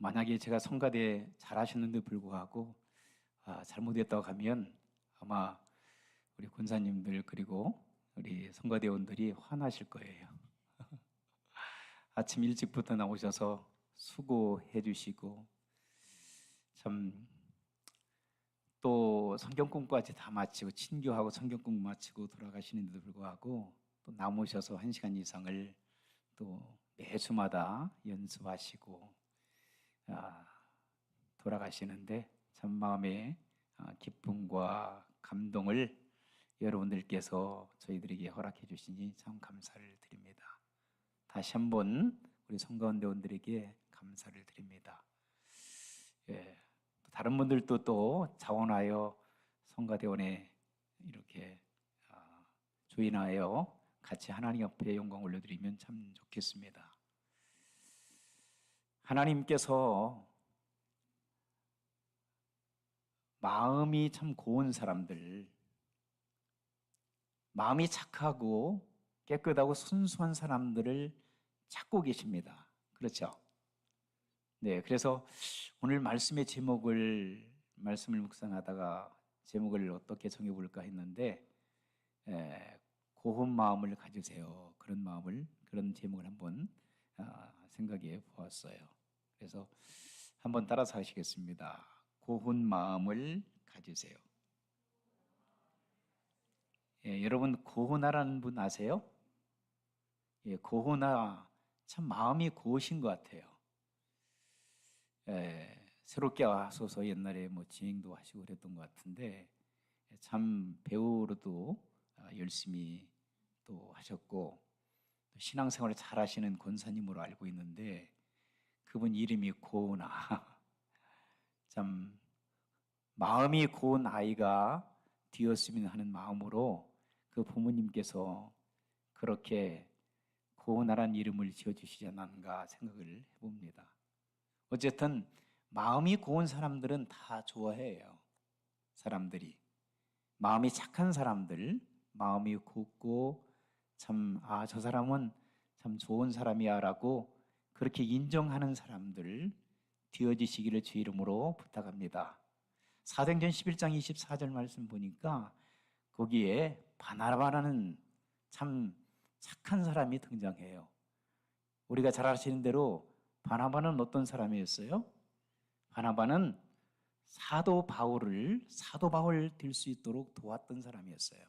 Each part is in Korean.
만약에 제가 성가대 잘하셨는데 불구하고 잘못했다고 하면 아마 우리 권사님들 그리고 우리 성가대원들이 화나실 거예요. 아침 일찍부터 나오셔서 수고해 주시고 참 또 성경 공부까지 다 마치고 친교하고 성경 공부 마치고 돌아가시는데도 불구하고 또 남으셔서 1시간 이상을 또 매주마다 연습하시고 돌아가시는데 참 마음에 기쁨과 감동을 여러분들께서 저희들에게 허락해 주시니 참 감사를 드립니다. 다시 한번 우리 성가원대원들에게 감사를 드립니다. 또 다른 분들도 또 자원하여 성가대원에 이렇게 조인하여 같이 하나님 앞에 영광 올려드리면 참 좋겠습니다. 하나님께서 마음이 참 고운 사람들, 마음이 착하고 깨끗하고 순수한 사람들을 찾고 계십니다. 그렇죠? 네, 그래서 오늘 말씀의 말씀을 묵상하다가 제목을 어떻게 정해볼까 했는데, 고운 마음을 가지세요. 그런 제목을 한번 생각해 보았어요. 그래서 한번 따라서 하시겠습니다. 고운 마음을 가지세요. 여러분 고훈아라는 분 아세요? 고훈아 참 마음이 고우신 것 같아요. 새롭게 와서서 옛날에 진행도 하시고 그랬던 것 같은데 참 배우로도 열심히 또 하셨고 또 신앙생활을 잘 하시는 권사님으로 알고 있는데 그분 이름이 고훈아. 참 마음이 고운 아이가 되었으면 하는 마음으로 그 부모님께서 그렇게 고운아란 이름을 지어주시지 않았는가 생각을 해봅니다. 어쨌든 마음이 고운 사람들은 다 좋아해요. 사람들이 마음이 착한 사람들, 마음이 곱고 참 저 사람은 참 좋은 사람이야 라고 그렇게 인정하는 사람들 되어지시기를 주 이름으로 부탁합니다. 사도행전 11장 24절 말씀 보니까 거기에 바나바라는 참 착한 사람이 등장해요. 우리가 잘 아시는 대로 바나바는 어떤 사람이었어요? 바나바는 사도 바울 될 수 있도록 도왔던 사람이었어요.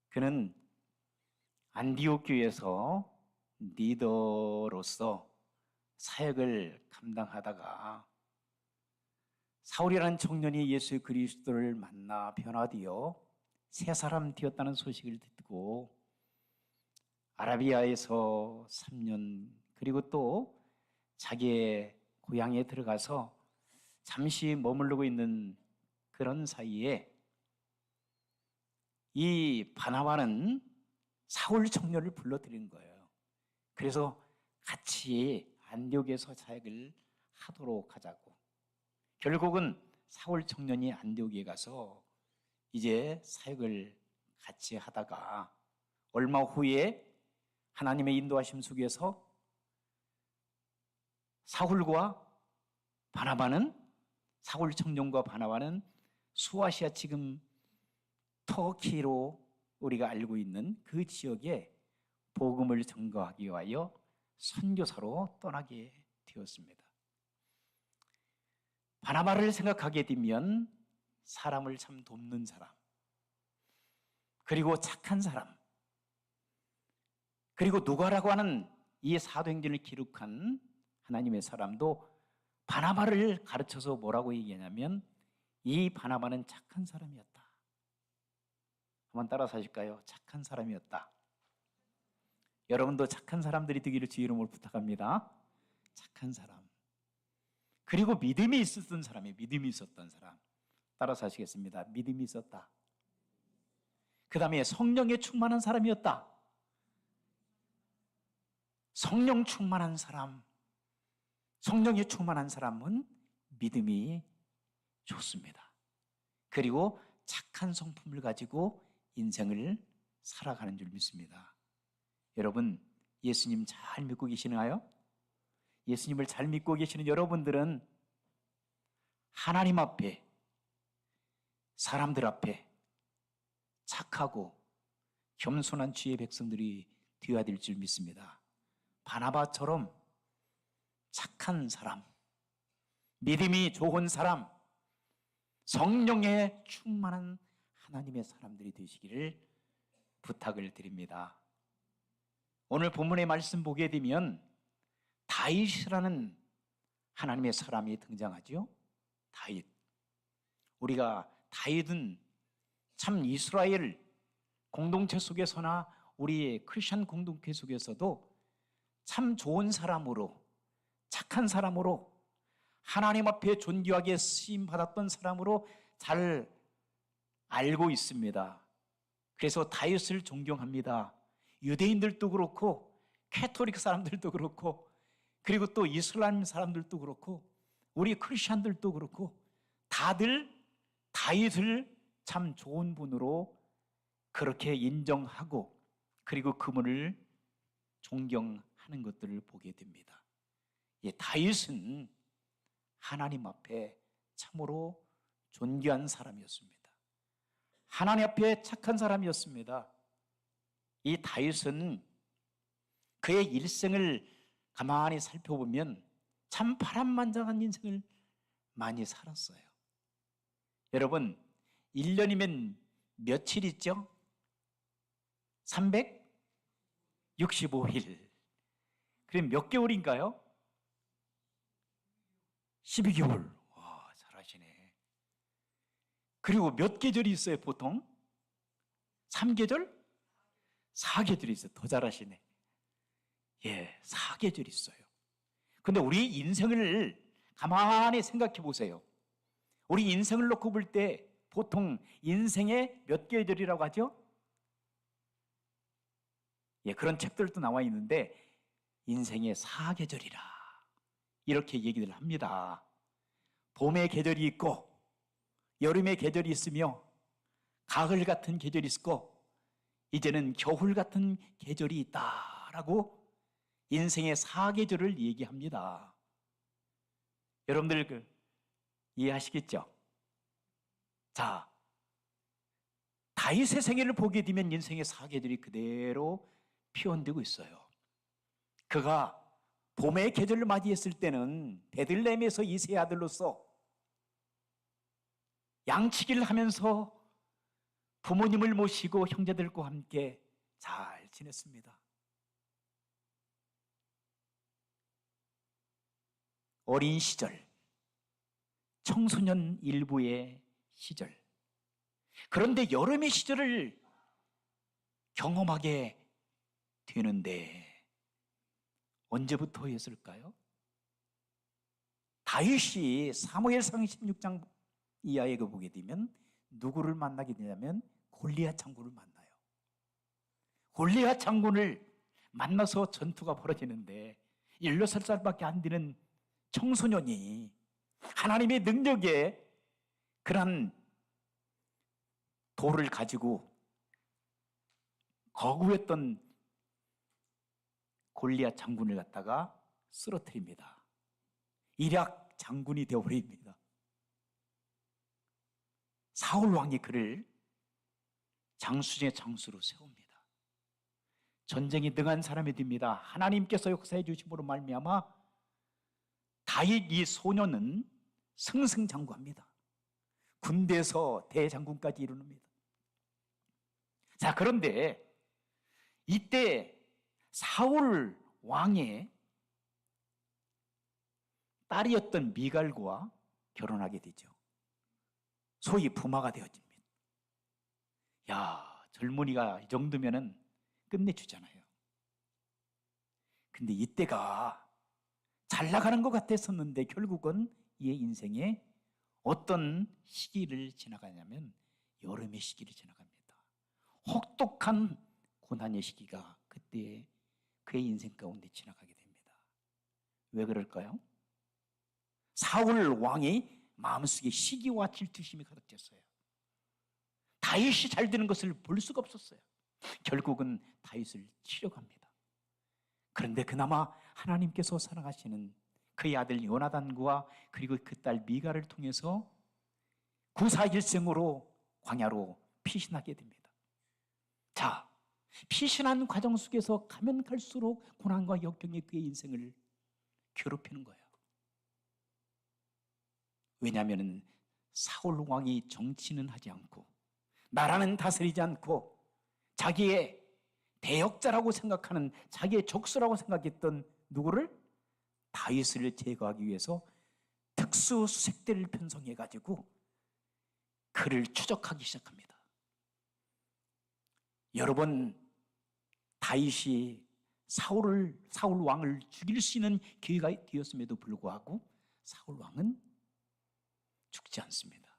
그는 안디옥 교회에서 리더로서 사역을 감당하다가 사울이라는 청년이 예수 그리스도를 만나 변화되어 새 사람 되었다는 소식을 듣고 아라비아에서 3년 그리고 또 자기의 고향에 들어가서 잠시 머무르고 있는 그런 사이에 이 바나바는 사울 청년을 불러들인 거예요. 그래서 같이 안디옥에서 사역을 하도록 하자고. 결국은 사울 청년이 안디옥에 가서 이제 사역을 같이 하다가 얼마 후에 하나님의 인도하심 속에서 사울 청년과 바나바는 소아시아 지금 터키로 우리가 알고 있는 그 지역에 복음을 전거하기 위하여 선교사로 떠나게 되었습니다. 바나바를 생각하게 되면 사람을 참 돕는 사람, 그리고 착한 사람, 그리고 누가라고 하는 이 사도행전을 기록한 하나님의 사람도 바나바를 가르쳐서 뭐라고 얘기하냐면 이 바나바는 착한 사람이었다. 한번 따라서 하실까요? 착한 사람이었다. 여러분도 착한 사람들이 되기를 주 이름으로 부탁합니다. 착한 사람. 그리고 믿음이 있었던 사람. 따라서 하시겠습니다. 믿음이 있었다. 그 다음에 성령에 충만한 사람이었다. 성령에 충만한 사람은 믿음이 좋습니다. 그리고 착한 성품을 가지고 인생을 살아가는 줄 믿습니다. 여러분, 예수님 잘 믿고 계시나요? 예수님을 잘 믿고 계시는 여러분들은 하나님 앞에, 사람들 앞에 착하고 겸손한 주의 백성들이 되어야 될 줄 믿습니다. 바나바처럼 착한 사람, 믿음이 좋은 사람, 성령에 충만한 하나님의 사람들이 되시기를 부탁을 드립니다. 오늘 본문의 말씀 보게 되면 다윗이라는 하나님의 사람이 등장하죠. 다윗. 우리가 다윗은 참 이스라엘 공동체 속에서나 우리 크리스천 공동체 속에서도 참 좋은 사람으로, 착한 사람으로, 하나님 앞에 존귀하게 쓰임 받았던 사람으로 잘 알고 있습니다. 그래서 다윗을 존경합니다. 유대인들도 그렇고 캐토릭 사람들도 그렇고 그리고 또 이슬람 사람들도 그렇고 우리 크리스천들도 그렇고 다들 다윗을 참 좋은 분으로 그렇게 인정하고 그리고 그분을 존경하는 것들을 보게 됩니다. 다윗은 하나님 앞에 참으로 존귀한 사람이었습니다. 하나님 앞에 착한 사람이었습니다. 이 다윗은 그의 일생을 가만히 살펴보면 참 파란만장한 인생을 많이 살았어요. 여러분, 1년이면 며칠 있죠? 365일. 그럼 몇 개월인가요? 12개월. 와, 잘하시네. 그리고 몇 계절이 있어요, 보통? 3계절? 4계절이 있어요. 더 잘하시네. 4계절이 있어요. 근데 우리 인생을 가만히 생각해 보세요. 우리 인생을 놓고 볼 때 보통 인생의 몇 계절이라고 하죠? 그런 책들도 나와 있는데 인생의 4계절이라 이렇게 얘기를 합니다. 봄의 계절이 있고 여름의 계절이 있으며 가을 같은 계절이 있고 이제는 겨울 같은 계절이 있다라고 인생의 4계절을 얘기합니다. 여러분들 이해하시겠죠? 자, 다윗의 생애를 보게 되면 인생의 4계절이 그대로 표현되고 있어요. 그가 봄의 계절을 맞이했을 때는 베들레헴에서 이세의 아들로서 양치기를 하면서 부모님을 모시고 형제들과 함께 잘 지냈습니다. 어린 시절, 청소년 일부의 시절, 그런데 여름의 시절을 경험하게 되는데 언제부터였을까요? 다윗이 사무엘상 16장 이하에 보게 되면 누구를 만나게 되냐면 골리앗 장군을 만나요. 골리앗 장군을 만나서 전투가 벌어지는데 16살밖에 안 되는 청소년이 하나님의 능력에 그런 돌을 가지고 거구했던 골리앗 장군을 갖다가 쓰러뜨립니다. 일약 장군이 되어버립니다. 사울 왕이 그를 장수 중의 장수로 세웁니다. 전쟁에 능한 사람이 됩니다. 하나님께서 역사해 주심으로 말미암아 다윗 이 소년은 승승장구합니다. 군대에서 대장군까지 이루릅니다. 자, 그런데 이때 사울 왕의 딸이었던 미갈과 결혼하게 되죠. 소위 부마가 되어집니다. 야, 젊은이가 이 정도면은 끝내주잖아요. 근데 이때가 잘 나가는 것 같았었는데 결국은 이의 인생에 어떤 시기를 지나가냐면 여름의 시기를 지나갑니다. 혹독한 고난의 시기가 그때 그의 인생 가운데 지나가게 됩니다. 왜 그럴까요? 사울 왕이 마음속에 시기와 질투심이 가득 찼어요. 다윗이 잘 되는 것을 볼 수가 없었어요. 결국은 다윗을 치려고 합니다. 그런데 그나마 하나님께서 사랑하시는 그의 아들 요나단과 그리고 그 딸 미가를 통해서 구사일생으로 광야로 피신하게 됩니다. 자, 피신한 과정 속에서 가면 갈수록 고난과 역경이 그의 인생을 괴롭히는 거예요. 왜냐하면 사울 왕이 정치는 하지 않고 나라는 다스리지 않고 자기의 대역자라고 생각하는, 자기의 적수라고 생각했던 누구를? 다윗을 제거하기 위해서 특수수색대를 편성해 가지고 그를 추적하기 시작합니다. 여러분, 다윗이 사울 왕을 죽일 수 있는 기회가 되었음에도 불구하고 사울 왕은 죽지 않습니다.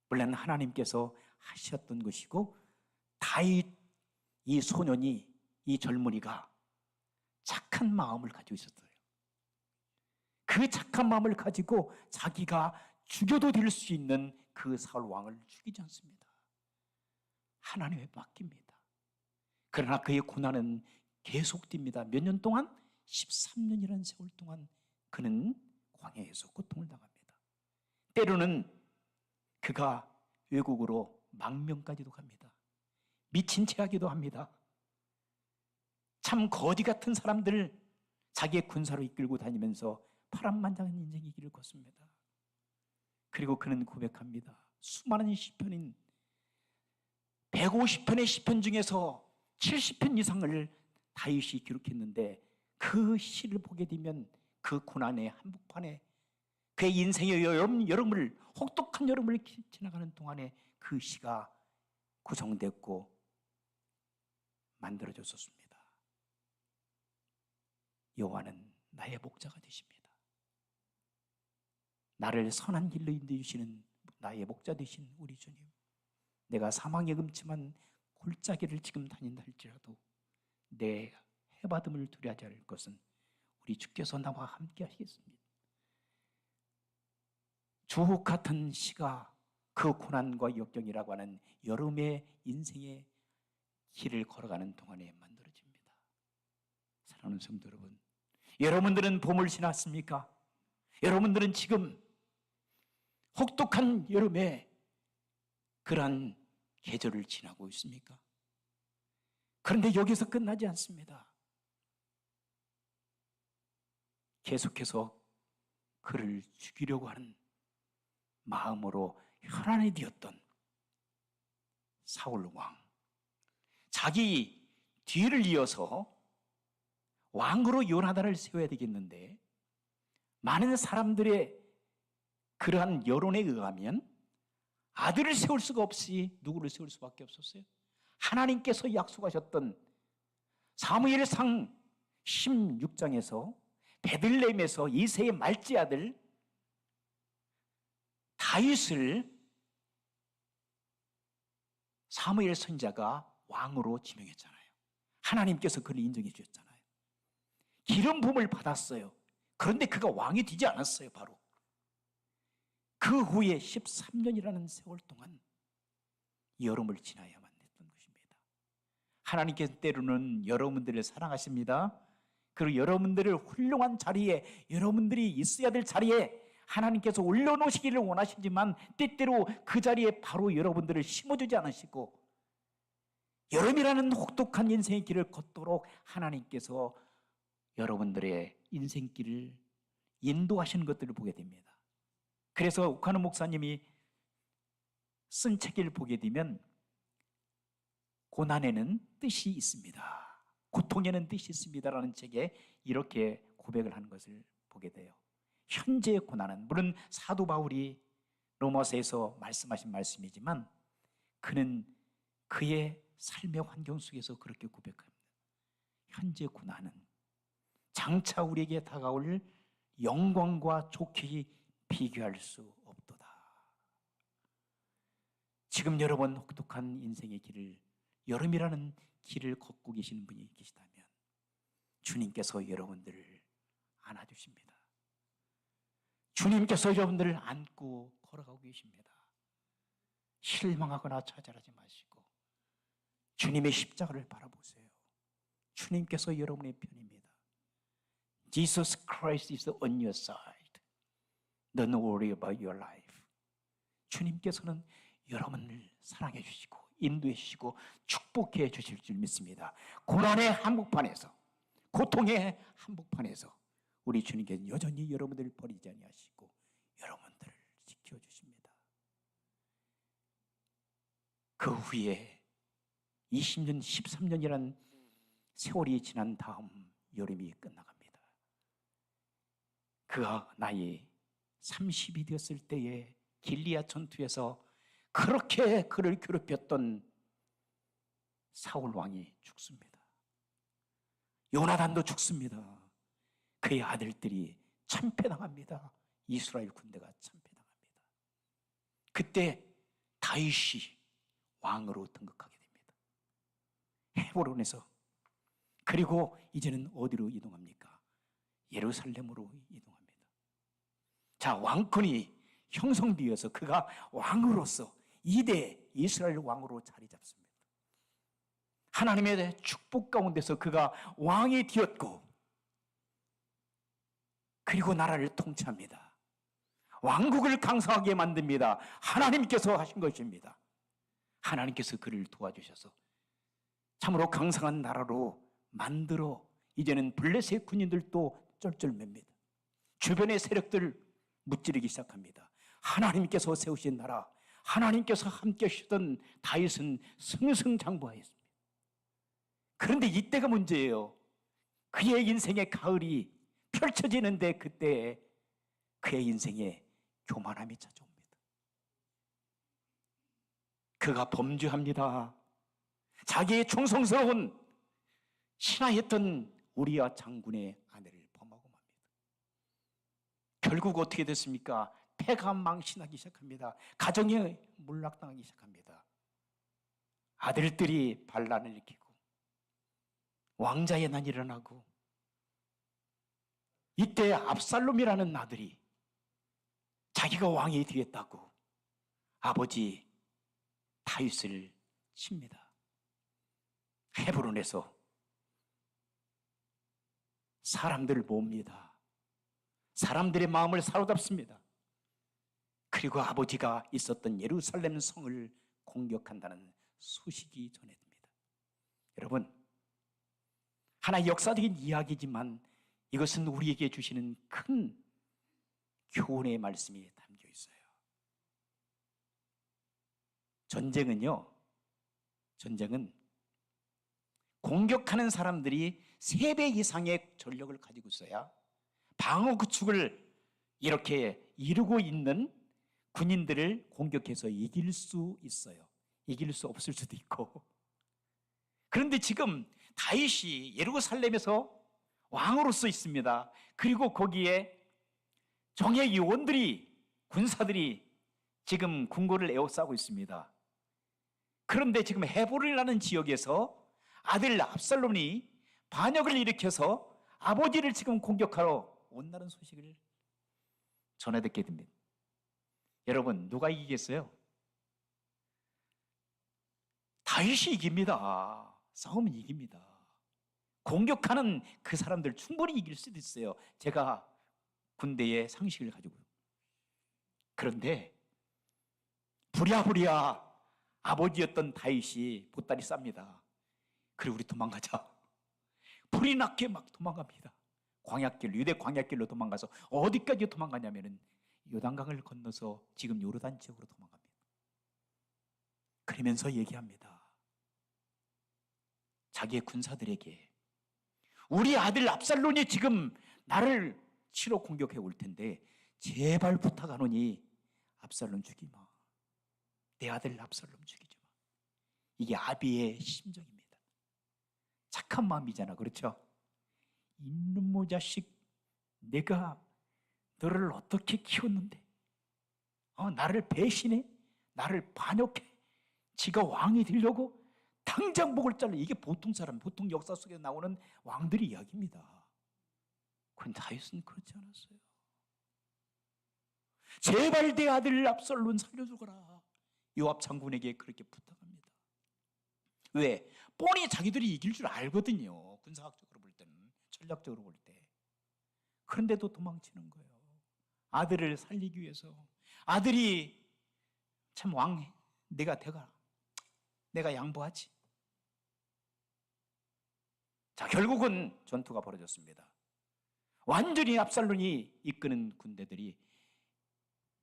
원래는 하나님께서 하셨던 것이고, 다윗 이 소년이, 이 젊은이가 착한 마음을 가지고 있었어요. 그 착한 마음을 가지고 자기가 죽여도 될 수 있는 그 사울 왕을 죽이지 않습니다. 하나님에 맡깁니다. 그러나 그의 고난은 계속됩니다. 몇 년 동안? 13년이라는 세월 동안 그는 광야에서 고통을 당합니다. 때로는 그가 외국으로 망명까지도 갑니다. 미친 채 하기도 합니다. 참 거지 같은 사람들을 자기의 군사로 이끌고 다니면서 파란만장한 인생의 길을 걷습니다. 그리고 그는 고백합니다. 수많은 시편인 150편의 시편 중에서 70편 이상을 다윗이 기록했는데, 그 시를 보게 되면 그 고난의 한복판에 그의 인생의 여름을, 혹독한 여름을 지나가는 동안에 그 시가 구성됐고 만들어졌었습니다. 여호와는 나의 목자가 되십니다. 나를 선한 길로 인도해 주시는 나의 목자 되신 우리 주님, 내가 사망의 음침한 골짜기를 지금 다닌다 할지라도 내 해받음을 두려워하지 않을 것은 우리 주께서 나와 함께 하시겠습니다. 주옥 같은 시가 그 고난과 역경이라고 하는 여름의 인생의 길을 걸어가는 동안에 만들어집니다. 사랑하는 성도 여러분, 여러분들은 봄을 지났습니까? 여러분들은 지금 혹독한 여름에 그러한 계절을 지나고 있습니까? 그런데 여기서 끝나지 않습니다. 계속해서 그를 죽이려고 하는 마음으로 혈안이 되었던 사울 왕, 자기 뒤를 이어서 왕으로 요나단을 세워야 되겠는데, 많은 사람들의 그러한 여론에 의하면 아들을 세울 수가 없이 누구를 세울 수밖에 없었어요. 하나님께서 약속하셨던 사무엘상 16장에서 베들레헴에서 이새의 말째 아들 다윗을 사무엘 선지자가 왕으로 지명했잖아요. 하나님께서 그를 인정해 주셨잖아요. 기름 부음을 받았어요. 그런데 그가 왕이 되지 않았어요. 바로 그 후에 13년이라는 세월 동안 여름을 지나야만 했던 것입니다. 하나님께서 때로는 여러분들을 사랑하십니다. 그리고 여러분들을 훌륭한 자리에, 여러분들이 있어야 될 자리에 하나님께서 올려놓으시기를 원하시지만, 때때로 그 자리에 바로 여러분들을 심어주지 않으시고 여름이라는 혹독한 인생의 길을 걷도록 하나님께서 여러분들의 인생길을 인도하시는 것들을 보게 됩니다. 그래서 옥하는 목사님이 쓴 책을 보게 되면 고난에는 뜻이 있습니다, 고통에는 뜻이 있습니다라는 책에 이렇게 고백을 하는 것을 보게 돼요. 현재의 고난은, 물론 사도 바울이 로마서에서 말씀하신 말씀이지만 그는 그의 삶의 환경 속에서 그렇게 고백합니다. 현재 고난은 장차 우리에게 다가올 영광과 좋게 비교할 수 없도다. 지금 여러분 혹독한 인생의 길을, 여름이라는 길을 걷고 계시는 분이 계시다면 주님께서 여러분들을 안아주십니다. 주님께서 여러분들을 안고 걸어가고 계십니다. 실망하거나 좌절하지 마시고 주님의 십자가를 바라보세요. 주님께서 여러분의 편입니다. Jesus Christ is on your side. Don't worry about your life. 주님께서는 여러분을 사랑해 주시고 인도해 주시고 축복해 주실 줄 믿습니다. 고난의 한복판에서, 고통의 한복판에서 우리 주님께서 여전히 여러분들을 버리지 아니하시고 여러분들을 지켜주십니다. 그 후에 20년, 13년이란 세월이 지난 다음 여름이 끝나갑니다. 그가 나이 30이 되었을 때에 길리앗 전투에서 그렇게 그를 괴롭혔던 사울 왕이 죽습니다. 요나단도 죽습니다. 그의 아들들이 참패당합니다. 이스라엘 군대가 참패당합니다. 그때 다윗이 왕으로 등극하게 됩니다. 헤브론에서. 그리고 이제는 어디로 이동합니까? 예루살렘으로 이동합니다. 자, 왕권이 형성되어서 그가 왕으로서 2대 이스라엘 왕으로 자리 잡습니다. 하나님의 축복 가운데서 그가 왕이 되었고, 그리고 나라를 통치합니다. 왕국을 강성하게 만듭니다. 하나님께서 하신 것입니다. 하나님께서 그를 도와주셔서 참으로 강성한 나라로 만들어 이제는 블레셋 군인들도 쩔쩔맵니다. 주변의 세력들 무찌르기 시작합니다. 하나님께서 세우신 나라, 하나님께서 함께 하시던 다윗은 승승장구하였습니다. 그런데 이때가 문제예요. 그의 인생의 가을이 펼쳐지는데 그때 그의 인생에 교만함이 찾아옵니다. 그가 범죄합니다. 자기의 충성스러운 신하였던 우리아 장군의 아내를 범하고 맙니다. 결국 어떻게 됐습니까? 패가 망신하기 시작합니다. 가정이 몰락당하기 시작합니다. 아들들이 반란을 일으키고 왕자의 난이 일어나고, 이때 압살롬이라는 아들이 자기가 왕이 되겠다고 아버지 다윗을 칩니다. 헤브론에서 사람들을 모읍니다. 사람들의 마음을 사로잡습니다. 그리고 아버지가 있었던 예루살렘 성을 공격한다는 소식이 전해집니다. 여러분, 하나의 역사적인 이야기지만 이것은 우리에게 주시는 큰 교훈의 말씀이 담겨 있어요. 전쟁은 공격하는 사람들이 3배 이상의 전력을 가지고 있어야 방어 구축을 이렇게 이루고 있는 군인들을 공격해서 이길 수 있어요. 이길 수 없을 수도 있고. 그런데 지금 다윗이 예루살렘에서 왕으로서 있습니다. 그리고 거기에 정예 요원들이, 군사들이 지금 궁궐을 에워싸고 있습니다. 그런데 지금 헤브론이라는 지역에서 아들 압살롬이 반역을 일으켜서 아버지를 지금 공격하러 온다는 소식을 전해 듣게 됩니다. 여러분, 누가 이기겠어요? 다윗이 이깁니다. 싸우면 이깁니다. 공격하는 그 사람들 충분히 이길 수도 있어요. 제가 군대의 상식을 가지고요. 그런데 부랴부랴 아버지였던 다윗이 보따리 쌉니다. 그리고 우리 도망가자. 불이 나게 막 도망갑니다. 광야길, 유대 광야길로 도망가서 어디까지 도망가냐면은 요단강을 건너서 지금 요르단 지역으로 도망갑니다. 그러면서 얘기합니다. 자기의 군사들에게 우리 아들 압살롬이 지금 나를 치러 공격해 올 텐데 제발 부탁하노니 압살롬 죽이지 마. 내 아들 압살롬 죽이지 마. 이게 아비의 심정입니다. 착한 마음이잖아, 그렇죠? 이놈의 자식, 내가 너를 어떻게 키웠는데 나를 배신해? 나를 반역해? 지가 왕이 되려고 당장 목을 잘라. 이게 보통 사람, 보통 역사 속에 나오는 왕들의 이야기입니다. 그런데 다윗은 그렇지 않았어요. 제발 내 아들 압살롬 살려주거라. 요압 장군에게 그렇게 부탁합니다. 왜? 뻔히 자기들이 이길 줄 알거든요. 군사학적으로 볼 때는, 전략적으로 볼 때. 그런데도 도망치는 거예요. 아들을 살리기 위해서. 아들이 참 왕, 내가 되거라. 내가 양보하지. 자, 결국은 전투가 벌어졌습니다. 완전히 압살롬이 이끄는 군대들이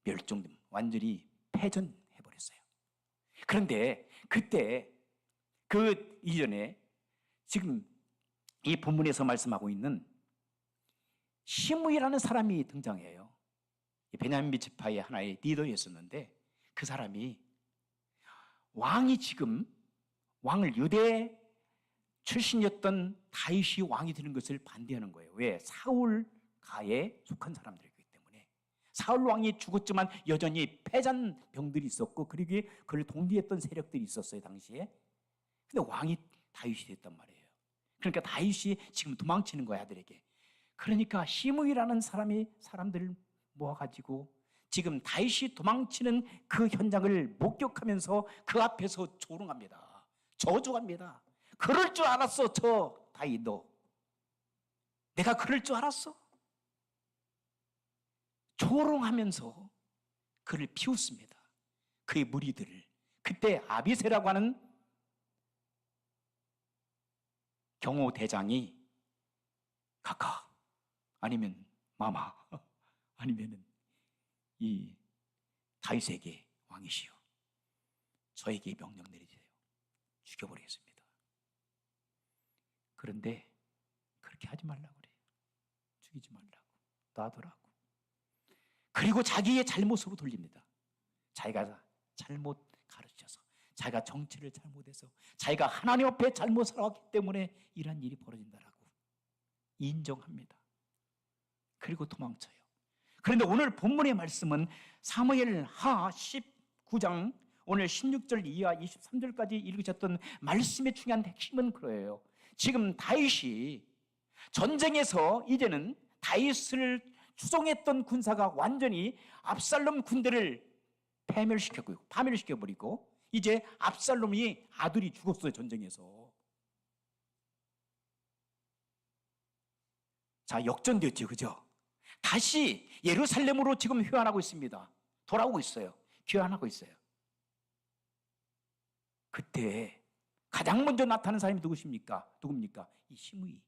멸종됨, 완전히 패전해버렸어요. 그런데 그때 그 이전에 지금 이 본문에서 말씀하고 있는 시므이라는 사람이 등장해요. 베냐민 지파의 하나의 리더였었는데 그 사람이 왕이 지금 왕을 유대 출신이었던 다윗이 왕이 되는 것을 반대하는 거예요. 왜? 사울가에 속한 사람들이기 때문에. 사울 왕이 죽었지만 여전히 패잔병들이 있었고 그리고 그를 동리했던 세력들이 있었어요, 당시에. 근데 왕이 다윗이 됐단 말이에요. 그러니까 다윗이 지금 도망치는 거야, 아들에게. 그러니까 시므이라는 사람이 사람들을 모아가지고 지금 다윗이 도망치는 그 현장을 목격하면서 그 앞에서 조롱합니다. 저주합니다. 그럴 줄 알았어, 저 다윗 너. 내가 그럴 줄 알았어? 조롱하면서 그를 비웃습니다. 그의 무리들을. 그때 아비새라고 하는 경호 대장이 카카 아니면 마마 아니면은 이 다윗에게 왕이시여 저에게 명령 내리세요. 죽여버리겠습니다. 그런데 그렇게 하지 말라고 그래요. 죽이지 말라고. 놔두라고. 그리고 자기의 잘못으로 돌립니다. 자기가 잘못 가르쳐서 자기가 정치를 잘못해서 자기가 하나님 앞에 잘못 살아왔기 때문에 이런 일이 벌어진다라고 인정합니다. 그리고 도망쳐요. 그런데 오늘 본문의 말씀은 사무엘하 19장 오늘 16절 이하 23절까지 읽으셨던 말씀의 중요한 핵심은 그거예요. 지금 다윗이 전쟁에서 이제는 다윗을 추종했던 군사가 완전히 압살롬 군대를 파멸시켜버리고 이제 압살롬이 아들이 죽었어요, 전쟁에서. 자, 역전되었죠, 그죠? 다시 예루살렘으로 지금 회환하고 있습니다. 돌아오고 있어요. 귀환하고 있어요. 그때 가장 먼저 나타나는 사람이 누구십니까? 누굽니까? 이 시므이.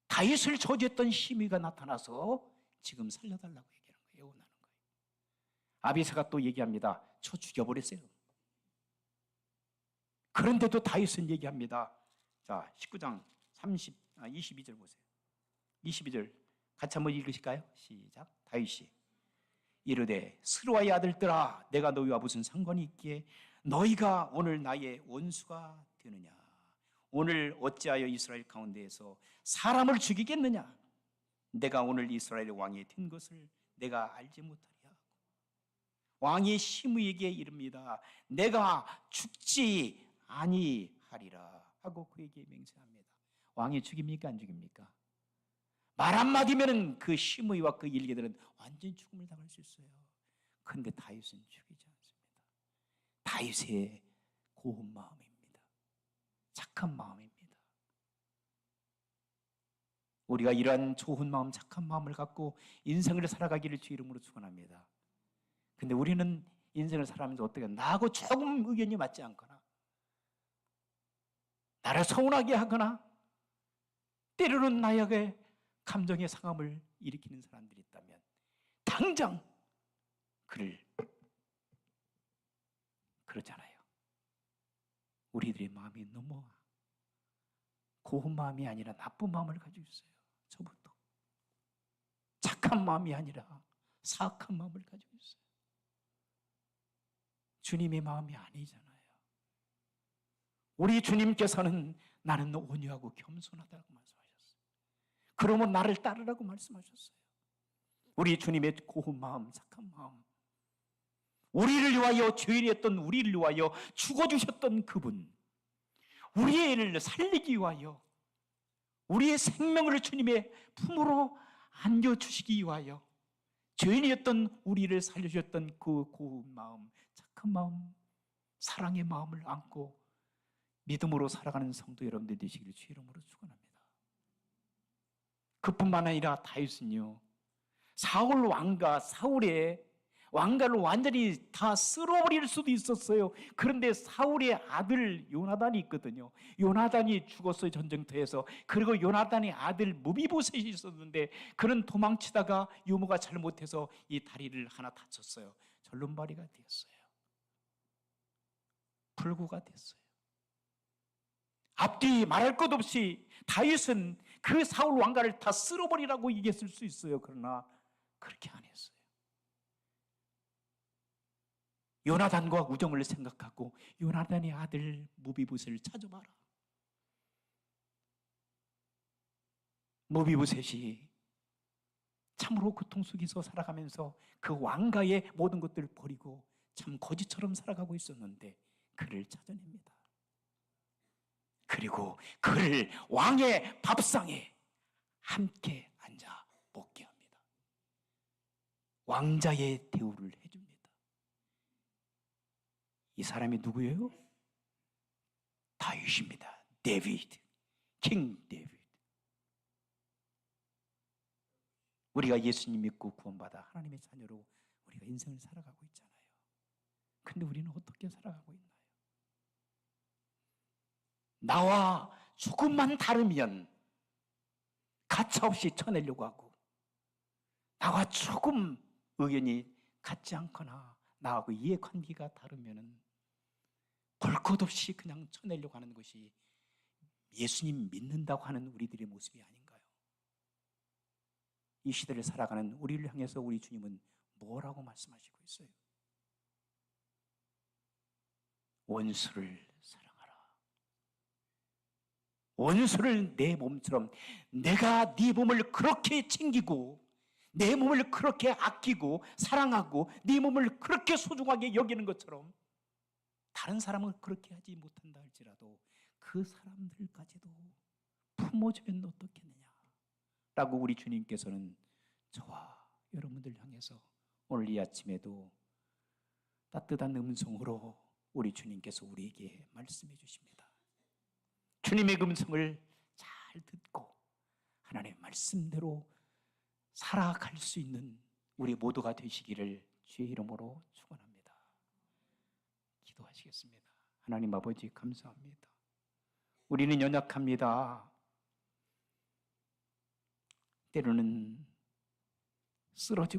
다윗을 저주했던 시므이가 나타나서 지금 살려달라고 얘기하는 거예요. 애원하는 거예요. 아비새가 또 얘기합니다. 저 죽여버렸어요. 그런데도 다윗은 얘기합니다. 자, 19장 22절 보세요. 22절 같이 한번 읽으실까요? 시작. 다윗이 이르되 스루아의 아들들아 내가 너희와 무슨 상관이 있기에 너희가 오늘 나의 원수가 되느냐. 오늘 어찌하여 이스라엘 가운데에서 사람을 죽이겠느냐. 내가 오늘 이스라엘 왕이 된 것을 내가 알지 못하리야. 왕이 시므이에게 이릅니다. 내가 죽지 아니하리라 하고 그에게 맹세합니다. 왕이 죽입니까 안 죽입니까? 말 한마디면 그 시므이와 그 일개들은 완전히 죽음을 당할 수 있어요. 그런데 다윗은 죽이지 않습니다. 다윗의 고운 마음입니다. 착한 마음입니다. 우리가 이러한 좋은 마음, 착한 마음을 갖고 인생을 살아가기를 주 이름으로 축원합니다. 근데 우리는 인생을 살아가면서 어떻게 나하고 조금 의견이 맞지 않거나 나를 서운하게 하거나 때로는 나에게 감정의 상함을 일으키는 사람들이 있다면 당장 그를 그렇잖아요. 우리들의 마음이 너무 고운 마음이 아니라 나쁜 마음을 가지고 있어요. 저부터 착한 마음이 아니라 사악한 마음을 가지고 있어요. 주님의 마음이 아니잖아요. 우리 주님께서는 나는 온유하고 겸손하다고 말씀하셨어요. 그러면 나를 따르라고 말씀하셨어요. 우리 주님의 고운 마음, 착한 마음, 우리를 위하여 죄인이었던 우리를 위하여 죽어주셨던 그분, 우리의 애를 살리기 위하여 우리의 생명을 주님의 품으로 안겨주시기 위하여 죄인이었던 우리를 살려주셨던 그 고운 마음, 착한 마음, 사랑의 마음을 안고 믿음으로 살아가는 성도 여러분들 되시기를 주 이름으로 축원합니다. 그뿐만 아니라 다윗은요, 사울 왕과 사울의 왕가를 완전히 다 쓸어버릴 수도 있었어요. 그런데 사울의 아들 요나단이 있거든요. 요나단이 죽었어요, 전쟁터에서. 그리고 요나단의 아들 무비보셋이 있었는데 그는 도망치다가 유모가 잘못해서 이 다리를 하나 다쳤어요. 절름발이가 되었어요. 불구가 됐어요. 앞뒤 말할 것 없이 다윗은 그 사울 왕가를 다 쓸어버리라고 얘기했을 수 있어요. 그러나 그렇게 안 했어요. 요나단과 우정을 생각하고 요나단의 아들 무비보셋을 찾아봐라. 무비보셋이 참으로 고통 속에서 살아가면서 그 왕가의 모든 것들을 버리고 참 거지처럼 살아가고 있었는데 그를 찾아냅니다. 그리고 그를 왕의 밥상에 함께 앉아 먹게 합니다. 왕자의 대우를 해줍니다. 이 사람이 누구예요? 다윗입니다. 데이비드, 킹 데이비드. 우리가 예수님 믿고 구원받아 하나님의 자녀로 우리가 인생을 살아가고 있잖아요. 근데 우리는 어떻게 살아가고 있나요? 나와 조금만 다르면 가차없이 쳐내려고 하고, 나와 조금 의견이 같지 않거나 나하고 이해관계가 다르면 볼 것 없이 그냥 쳐내려고 하는 것이 예수님 믿는다고 하는 우리들의 모습이 아닌가요? 이 시대를 살아가는 우리를 향해서 우리 주님은 뭐라고 말씀하시고 있어요? 원수를 사랑하라. 원수를 내 몸처럼, 내가 네 몸을 그렇게 챙기고 내 몸을 그렇게 아끼고 사랑하고 네 몸을 그렇게 소중하게 여기는 것처럼 다른 사람은 그렇게 하지 못한다 할지라도 그 사람들까지도 품어주면 어떻겠느냐 라고 우리 주님께서는 저와 여러분들 향해서 오늘 이 아침에도 따뜻한 음성으로 우리 주님께서 우리에게 말씀해 주십니다. 주님의 음성을 잘 듣고 하나님의 말씀대로 살아갈 수 있는 우리 모두가 되시기를 주의 이름으로 축원합니다. 기도하시겠습니다. 하나님 아버지 감사합니다. 우리는 연약합니다. 때로는 쓰러지고